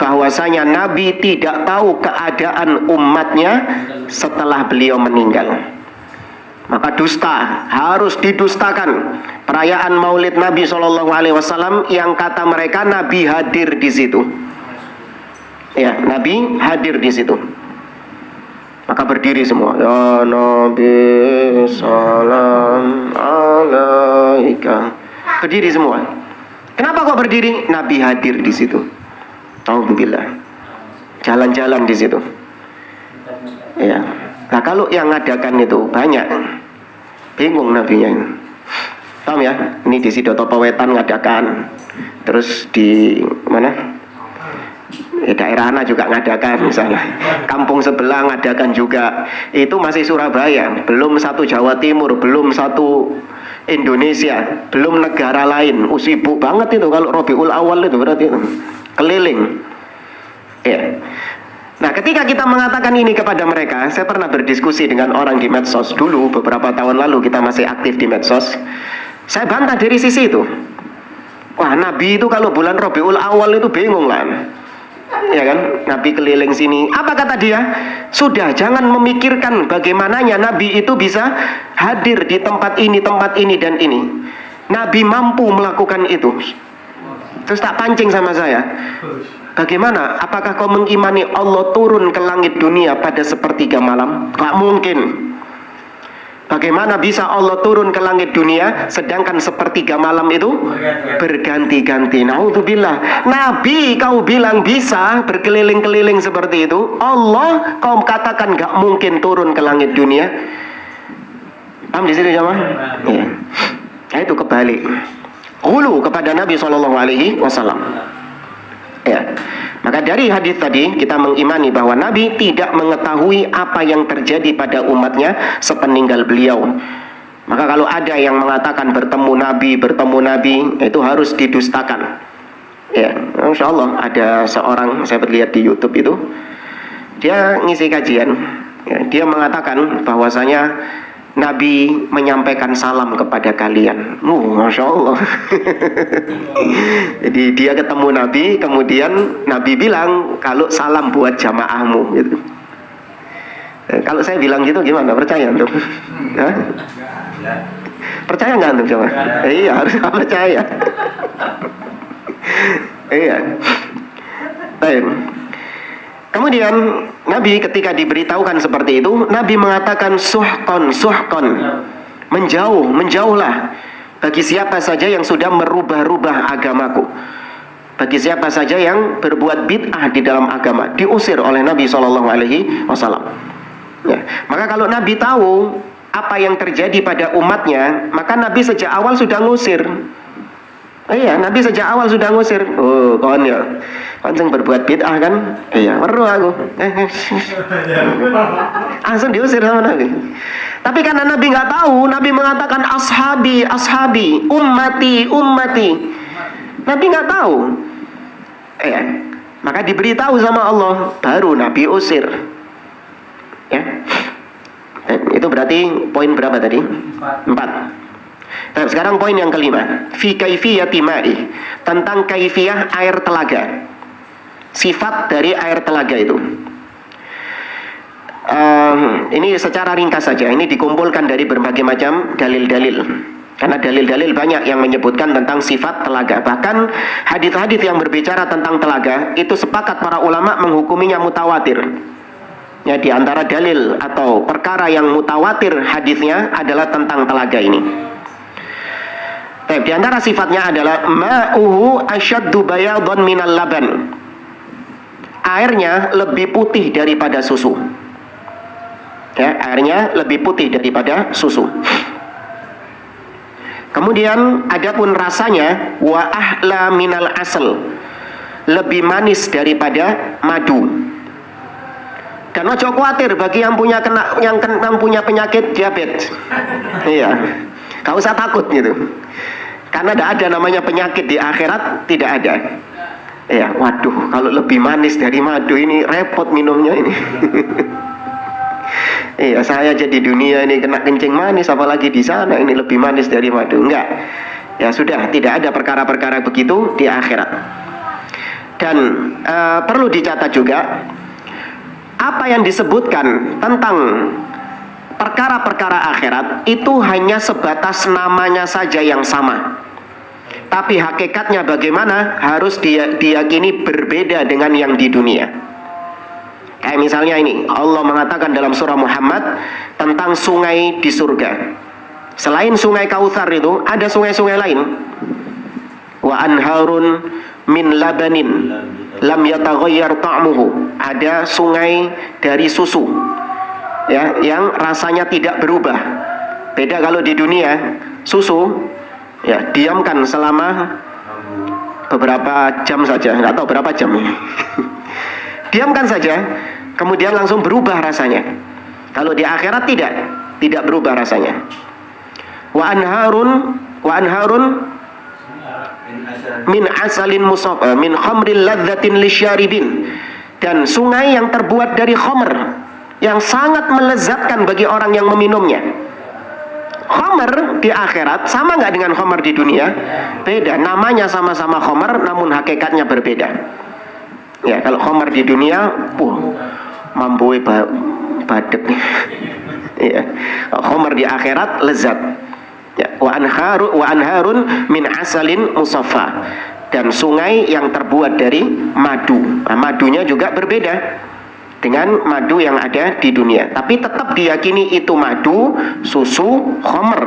bahwasanya Nabi tidak tahu keadaan umatnya setelah beliau meninggal. Maka dusta harus didustakan. Perayaan Maulid Nabi SAW yang kata mereka Nabi hadir di situ. Ya, Nabi hadir di situ. Maka berdiri semua. Ya Nabi salam alaika. Berdiri semua. Kenapa kok berdiri? Nabi hadir di situ. Alhamdulillah. Jalan-jalan di situ. Ya. Nah, kalau yang ngadakan itu banyak, bingung nabinya. Paham ya? Ini di Sidotopo Wetan ngadakan. Terus di mana? Daerah Ana juga ngadakan misalnya. Kampung sebelah ngadakan juga. Itu masih Surabaya, belum satu Jawa Timur, belum satu Indonesia, belum negara lain. Sibuk banget itu kalau Rabiul Awal itu berarti keliling. Ya. Nah, ketika kita mengatakan ini kepada mereka, saya pernah berdiskusi dengan orang di medsos dulu, beberapa tahun lalu kita masih aktif di medsos. Saya bantah dari sisi itu. Wah, Nabi itu kalau bulan Rabiul Awal itu bingung lah. Ya kan, Nabi keliling sini. Apa kata dia? Sudah, jangan memikirkan bagaimananya Nabi itu bisa hadir di tempat ini dan ini. Nabi mampu melakukan itu. Terus tak pancing sama saya. Bagaimana? Apakah kau mengimani Allah turun ke langit dunia pada sepertiga malam? Tak mungkin. Bagaimana bisa Allah turun ke langit dunia sedangkan sepertiga malam itu berganti-ganti? Naudzubillah. Nabi kau bilang bisa berkeliling-keliling seperti itu. Allah kau katakan gak mungkin turun ke langit dunia. Paham di sini jemaah? Ya. Nah, itu kebalik. Hulu kepada Nabi SAW. Ya. Maka dari hadis tadi kita mengimani bahwa Nabi tidak mengetahui apa yang terjadi pada umatnya sepeninggal beliau. Maka kalau ada yang mengatakan bertemu Nabi itu harus didustakan. Ya, Insya Allah ada seorang saya lihat di YouTube itu, dia ngisi kajian. Ya, dia mengatakan bahwasanya Nabi menyampaikan salam kepada kalian. Masya Allah. Jadi dia ketemu Nabi, kemudian Nabi bilang kalau salam buat jamaahmu gitu. Kalau saya bilang gitu gimana? Percaya antum? Percaya nggak antum coba? Iya, harus percaya. Iya. Baik. Kemudian Nabi ketika diberitahukan seperti itu, Nabi mengatakan suhqan, suhqan, menjauhlah bagi siapa saja yang sudah merubah-rubah agamaku, bagi siapa saja yang berbuat bid'ah di dalam agama, diusir oleh Nabi SAW. Ya. Maka kalau Nabi tahu apa yang terjadi pada umatnya, maka Nabi sejak awal sudah ngusir. Iya, Nabi sejak awal sudah ngusir. Oh, kawan ya, kawan berbuat bid'ah kan? Iya, meru aku. Langsung diusir sama Nabi. Tapi karena Nabi nggak tahu, Nabi mengatakan ashabi, ashabi, ummati, ummati. Nabi nggak tahu. Ya, maka diberitahu sama Allah, baru Nabi usir. Ya, itu berarti poin berapa tadi? 4. Nah, sekarang poin yang kelima, fi kaifiyati ma'i, tentang kaifiyah air telaga, sifat dari air telaga itu. Ini secara ringkas saja, ini dikumpulkan dari berbagai macam dalil-dalil, karena dalil-dalil banyak yang menyebutkan tentang sifat telaga. Bahkan hadis-hadis yang berbicara tentang telaga itu sepakat para ulama menghukuminya mutawatir. Ya, di antara dalil atau perkara yang mutawatir hadisnya adalah tentang telaga ini. Di antara sifatnya adalah ma'uhu asyaddu bayadun minal laban. Airnya lebih putih daripada susu. Ya, airnya lebih putih daripada susu. Kemudian adapun rasanya wa ahla minal asal, lebih manis daripada madu. Dan ojo khawatir bagi yang punya penyakit diabetes. Iya. Gak usah takut gitu. Karena tidak ada namanya penyakit di akhirat, tidak ada. Ya, waduh, kalau lebih manis dari madu ini repot minumnya ini. Iya, saya jadi dunia ini kena kencing manis, apalagi di sana ini lebih manis dari madu. Enggak. Ya sudah, tidak ada perkara-perkara begitu di akhirat. Dan perlu dicatat juga, apa yang disebutkan tentang perkara-perkara akhirat itu hanya sebatas namanya saja yang sama, tapi hakikatnya bagaimana harus diyakini berbeda dengan yang di dunia. Kayak misalnya ini, Allah mengatakan dalam surah Muhammad tentang sungai di surga. Selain sungai Kautsar itu ada sungai-sungai lain. Wa anharun min labanin lam yataghayyar ta'muhu, ada sungai dari susu, ya, yang rasanya tidak berubah. Beda kalau di dunia susu, ya, diamkan selama beberapa jam saja, nggak tahu berapa jam. Diamkan saja, kemudian langsung berubah rasanya. Kalau di akhirat tidak berubah rasanya. Wa anharun min asalin musaffa min khamril ladzatin lisyaribin, dan sungai yang terbuat dari khamr yang sangat melezatkan bagi orang yang meminumnya. Khamr di akhirat sama nggak dengan khamr di dunia? Beda, namanya sama-sama khamr namun hakikatnya berbeda. Ya, kalau khamr di dunia, mampu badek nih. Ya, khamr di akhirat lezat. Ya, wa anharun min asalin musaffa, dan sungai yang terbuat dari madu. Nah, madunya juga berbeda dengan madu yang ada di dunia, tapi tetap diyakini itu madu, susu, khamr.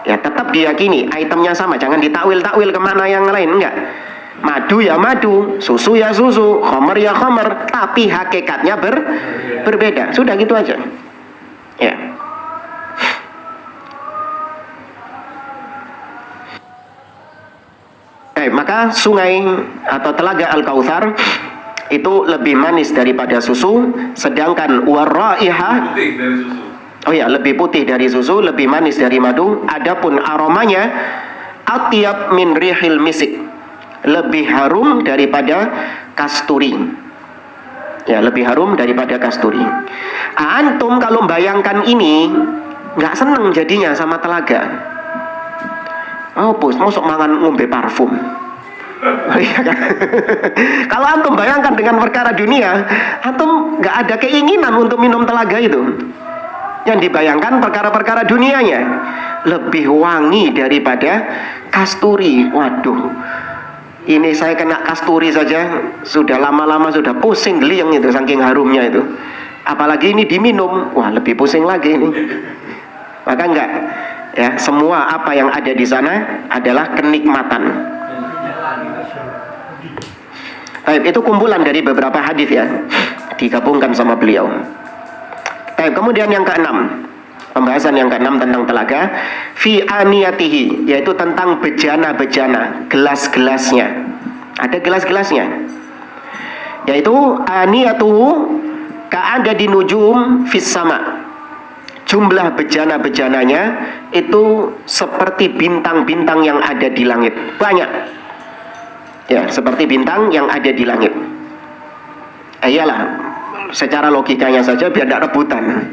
Ya, tetap diyakini itemnya sama, jangan ditakwil-takwil kemana yang lain, enggak. Madu ya madu, susu ya susu, khamr ya khamr, tapi hakikatnya berbeda. Sudah gitu aja. Ya. Maka sungai atau telaga Al-Kautsar itu lebih manis daripada susu, sedangkan waraiha, oh ya, lebih putih dari susu, lebih manis dari madu. Adapun aromanya atyab min rihil misik, lebih harum daripada kasturi. Ya, lebih harum daripada kasturi. Antum kalau bayangkan ini nggak seneng jadinya sama telaga. Oh bos, masuk mangan ngombe parfum. Kalau antum bayangkan dengan perkara dunia, antum nggak ada keinginan untuk minum telaga itu. Yang dibayangkan perkara-perkara dunianya, lebih wangi daripada kasturi. Waduh, Ini saya kena kasturi saja sudah lama-lama sudah pusing geliang itu saking harumnya itu. Apalagi ini diminum, wah lebih pusing lagi ini. Maka enggak, ya semua apa yang ada di sana adalah kenikmatan. Baik, itu kumpulan dari beberapa hadis ya, digabungkan sama beliau. Baik, kemudian yang keenam, pembahasan yang keenam tentang telaga, fi aniyatihi, yaitu tentang bejana-bejana, gelas-gelasnya. Ada gelas-gelasnya, yaitu aniyatuhu ka'adadi nujum fis sama. Jumlah bejana-bejananya itu seperti bintang-bintang yang ada di langit. Banyak. Ya, seperti bintang yang ada di langit. Iyalah, secara logikanya saja biar tidak rebutan.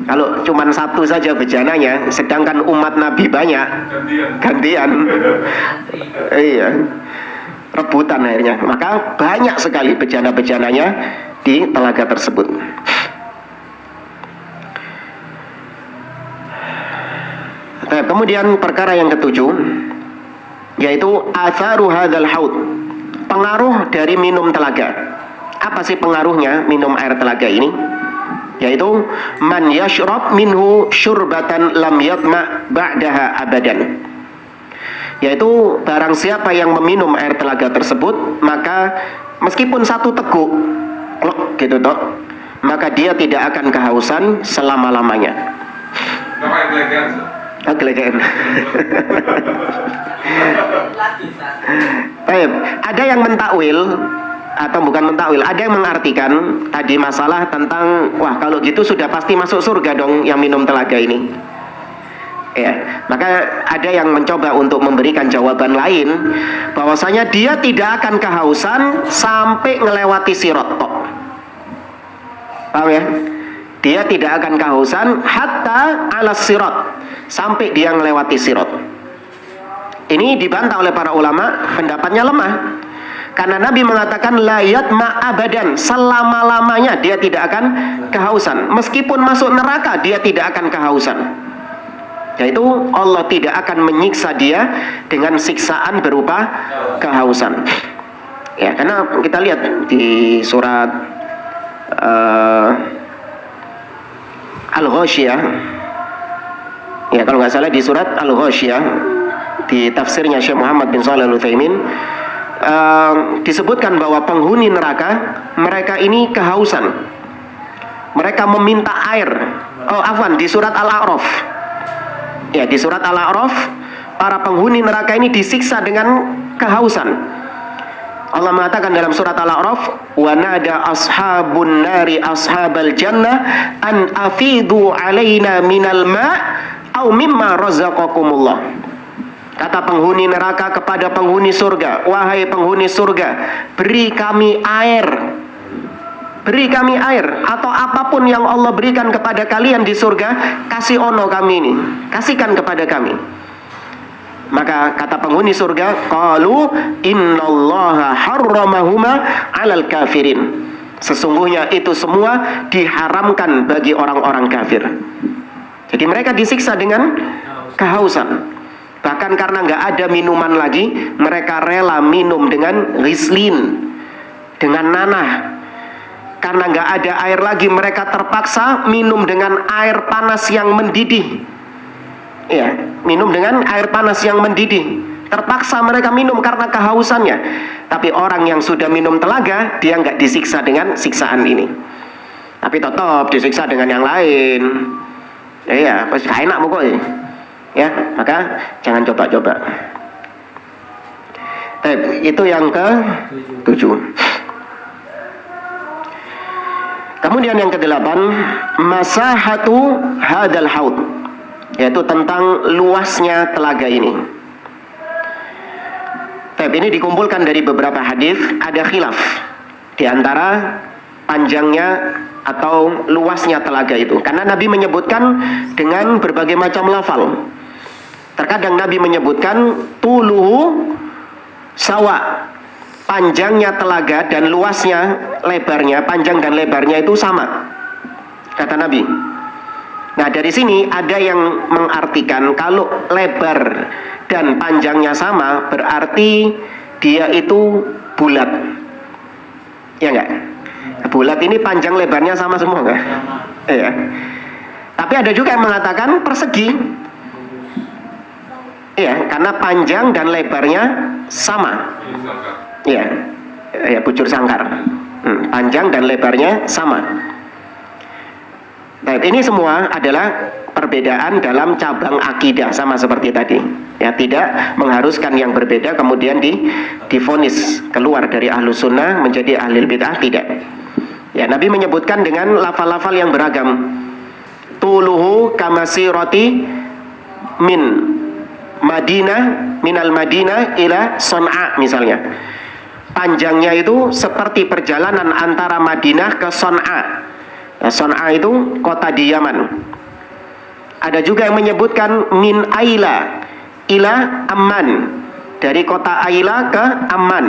Kalau cuma satu saja bejananya, sedangkan umat Nabi banyak, gantian. Iya, rebutan akhirnya. Maka banyak sekali bejana-bejananya di telaga tersebut. Kemudian perkara yang ketujuh, yaitu atharu hadzal haud, pengaruh dari minum telaga. Apa sih pengaruhnya minum air telaga ini? Yaitu man yashrab minhu syurbatan lam yatma ba'daha abadan. Yaitu barang siapa yang meminum air telaga tersebut, maka meskipun satu teguk klok gitu toh, maka dia tidak akan kehausan selama-lamanya. Kelegaan. Baik, ada yang mentakwil atau bukan mentakwil, ada yang mengartikan tadi masalah tentang wah kalau gitu sudah pasti masuk surga dong yang minum telaga ini. Ya, maka ada yang mencoba untuk memberikan jawaban lain bahwasanya dia tidak akan kehausan sampai ngelewati sirat tok. Paham ya? Dia tidak akan kehausan hatta ala sirat, sampai dia melewati sirat. Ini dibantah oleh para ulama, pendapatnya lemah. Karena Nabi mengatakan la yatma abadan, selama-lamanya dia tidak akan kehausan. Meskipun masuk neraka dia tidak akan kehausan. Yaitu Allah tidak akan menyiksa dia dengan siksaan berupa kehausan. Ya, karena kita lihat di surat Al-Ghasyiyah, ya kalau nggak salah di surat Al-Ghasyiyah, di tafsirnya Syekh Muhammad bin Shalih Al-Utsaimin, disebutkan bahwa penghuni neraka mereka ini kehausan, mereka meminta air. Di surat Al-A'raf, ya di surat Al-A'raf para penghuni neraka ini disiksa dengan kehausan. Allah mengatakan dalam surat Al-A'raf, wa nada ashabun nari ashabal jannah an afidu alaina minal ma' au mimma razaqakumullah. Kata penghuni neraka kepada penghuni surga, wahai penghuni surga, beri kami air. Beri kami air atau apapun yang Allah berikan kepada kalian di surga, kasih ono kami ini, kasihkan kepada kami. Maka kata penghuni surga, qalu innallaha harramahuma 'alal kafirin. Sesungguhnya itu semua diharamkan bagi orang-orang kafir. Jadi mereka disiksa dengan kehausan. Bahkan karena nggak ada minuman lagi, mereka rela minum dengan rislin, dengan nanah. Karena nggak ada air lagi, mereka terpaksa minum dengan air panas yang mendidih. Ya, minum dengan air panas yang mendidih. Terpaksa mereka minum karena kehausannya. Tapi orang yang sudah minum telaga, dia nggak disiksa dengan siksaan ini. Tapi tetap disiksa dengan yang lain. Ya, pasti gak enak pokoknya. Ya, maka jangan coba-coba. Itu yang ke-7. Kemudian yang ke-8, masahatu hadal haud, yaitu tentang luasnya telaga ini. Ini dikumpulkan dari beberapa hadis, ada khilaf di antara panjangnya atau luasnya telaga itu. Karena Nabi menyebutkan dengan berbagai macam lafal. Terkadang Nabi menyebutkan tuluhu sawa, panjangnya telaga dan luasnya, lebarnya, panjang dan lebarnya itu sama, kata Nabi. Nah, dari sini ada yang mengartikan kalau lebar dan panjangnya sama, berarti dia itu bulat. Ya enggak? Bulat ini panjang lebarnya sama semua enggak? Iya. Tapi ada juga yang mengatakan persegi. Iya, karena panjang dan lebarnya sama. Iya. Ya, bujur sangkar. Panjang dan lebarnya sama. Nah, ini semua adalah perbedaan dalam cabang akidah, sama seperti tadi. Ya, tidak mengharuskan yang berbeda kemudian divonis keluar dari ahlus sunnah menjadi ahlul bid'ah, tidak. Ya, Nabi menyebutkan dengan lafal-lafal yang beragam. Tuluhu kamasirati min minal Madinah ila Son'a misalnya. Panjangnya itu seperti perjalanan antara Madinah ke Son'a. Nah, Son'a itu kota di Yaman. Ada juga yang menyebutkan min Aila ila Amman, dari kota Aila ke Amman.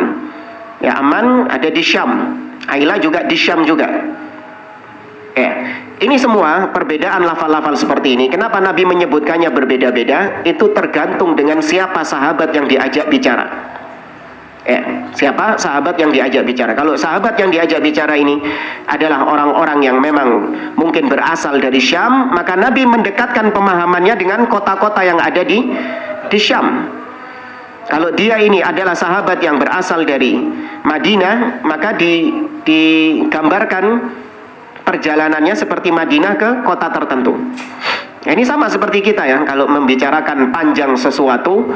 Ya, Amman ada di Syam, Aila juga di Syam juga. Ini semua perbedaan lafal-lafal seperti ini. Kenapa Nabi menyebutkannya berbeda-beda? Itu tergantung dengan siapa sahabat yang diajak bicara. Siapa sahabat yang diajak bicara. Kalau sahabat yang diajak bicara ini adalah orang-orang yang memang mungkin berasal dari Syam, maka Nabi mendekatkan pemahamannya dengan kota-kota yang ada di Syam. Kalau dia ini adalah sahabat yang berasal dari Madinah, maka digambarkan perjalanannya seperti Madinah ke kota tertentu. Ini sama seperti kita ya, kalau membicarakan panjang sesuatu,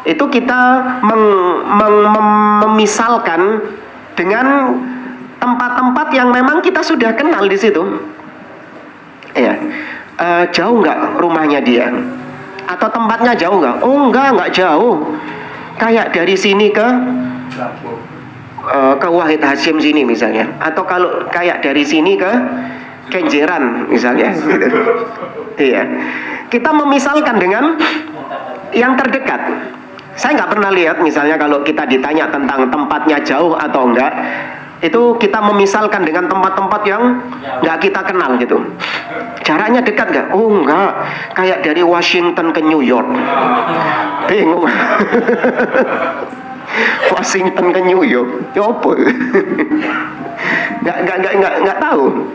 itu kita memisalkan dengan tempat-tempat yang memang kita sudah kenal di situ. Ya, jauh nggak rumahnya dia? Atau tempatnya jauh nggak? Oh nggak jauh. Kayak dari sini ke Wahid Hasyim sini misalnya, atau kalau kayak dari sini ke Kenjeran misalnya, gitu. Iya, kita memisalkan dengan yang terdekat. Saya nggak pernah lihat misalnya kalau kita ditanya tentang tempatnya jauh atau enggak, itu kita memisalkan dengan tempat-tempat yang nggak kita kenal gitu. Jaraknya dekat nggak? Oh enggak, kayak dari Washington ke New York. Bingung. Washington ke New York, ya apa? Nggak tahu.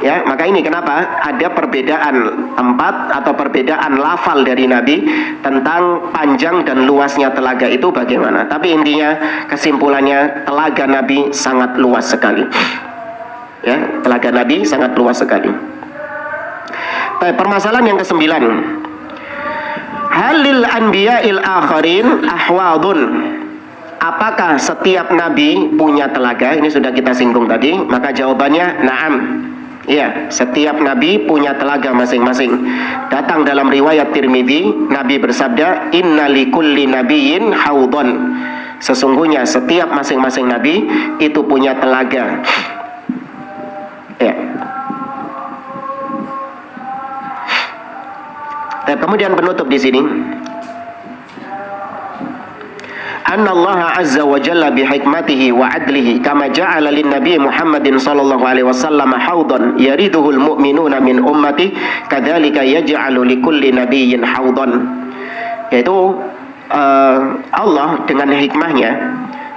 Ya, maka ini kenapa ada perbedaan tempat atau perbedaan lafal dari Nabi tentang panjang dan luasnya telaga itu bagaimana. Tapi intinya kesimpulannya telaga Nabi sangat luas sekali. Ya, telaga Nabi sangat luas sekali. Permasalahan yang ke-9. Halil anbiya'il akharin ahwadun. Apakah setiap nabi punya telaga? Ini sudah kita singgung tadi. Maka jawabannya na'am. Iya, setiap nabi punya telaga masing-masing. Datang dalam riwayat Tirmidzi, Nabi bersabda, "Inna likulli nabiyyin haudon." Sesungguhnya setiap masing-masing nabi itu punya telaga. Ya. Dan kemudian penutup di sini. Anna Allah azza wa jalla bihikmatihi wa adlihi kama ja'ala lin nabi Muhammadin sallallahu alaihi wasallam haudan yariduhul mu'minuna min ummati kadzalika yaj'alu likulli nabiyyin haudan. Yaitu Allah dengan hikmahnya,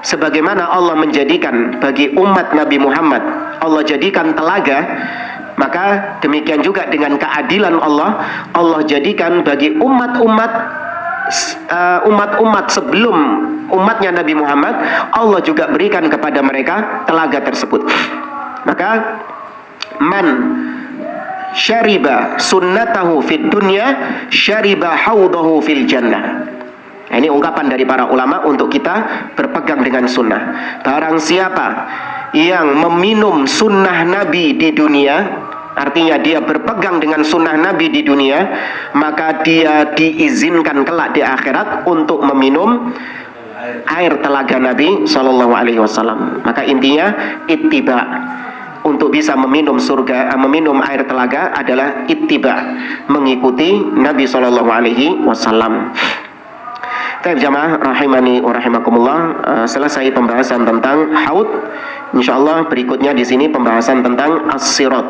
sebagaimana Allah menjadikan bagi umat Nabi Muhammad, Allah jadikan telaga, maka demikian juga dengan keadilan Allah, Allah jadikan bagi umat-umat sebelum umatnya Nabi Muhammad, Allah juga berikan kepada mereka telaga tersebut. Maka man syariba sunnatahu fid dunya syariba haudahu fil jannah. Nah, ini ungkapan dari para ulama untuk kita berpegang dengan sunnah. Barang siapa yang meminum sunnah Nabi di dunia, artinya dia berpegang dengan sunnah Nabi di dunia, maka dia diizinkan kelak di akhirat untuk meminum air telaga Nabi Shallallahu Alaihi Wasallam. Maka intinya ittiba, untuk bisa meminum surga, meminum air telaga adalah ittiba, mengikuti Nabi Shallallahu Alaihi Wasallam. Baik jamaah rahimani wa rahimakumullah, selesai pembahasan tentang haud. Insyaallah berikutnya di sini pembahasan tentang as-sirat.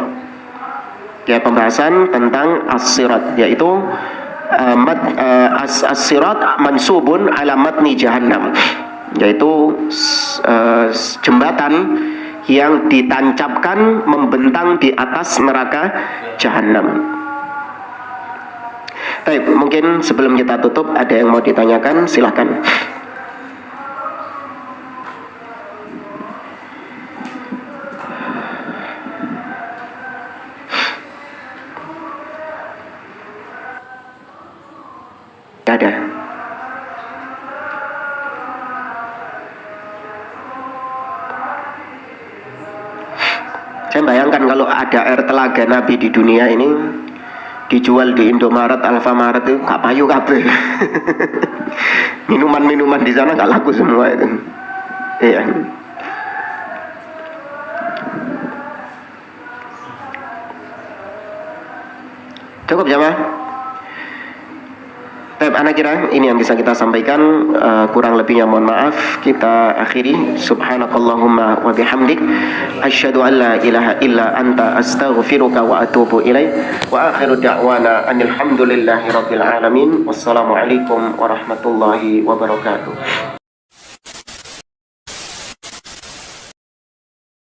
Ya, pembahasan tentang as-sirat, yaitu as-sirat mansubun ala matni jahannam. yaitu jembatan yang ditancapkan membentang di atas neraka jahanam. Baik, mungkin sebelum kita tutup ada yang mau ditanyakan, silahkan. Ada. Saya bayangkan kalau ada air telaga Nabi di dunia ini dijual di Indomaret, Alfamaret itu gak payu kabeh. Minuman-minuman di sana gak laku semua itu. Iya. Cukup jamaah. Anak kira ini yang bisa kita sampaikan, kurang lebihnya mohon maaf. Kita akhiri. Subhanakallahumma wa bihamdik asyhadu an la ilaha illa anta astaghfiruka wa atubu ilaik. Wa akhiru da'wana anil hamdulillahi rabbil alamin. Wassalamualaikum warahmatullahi wabarakatuh.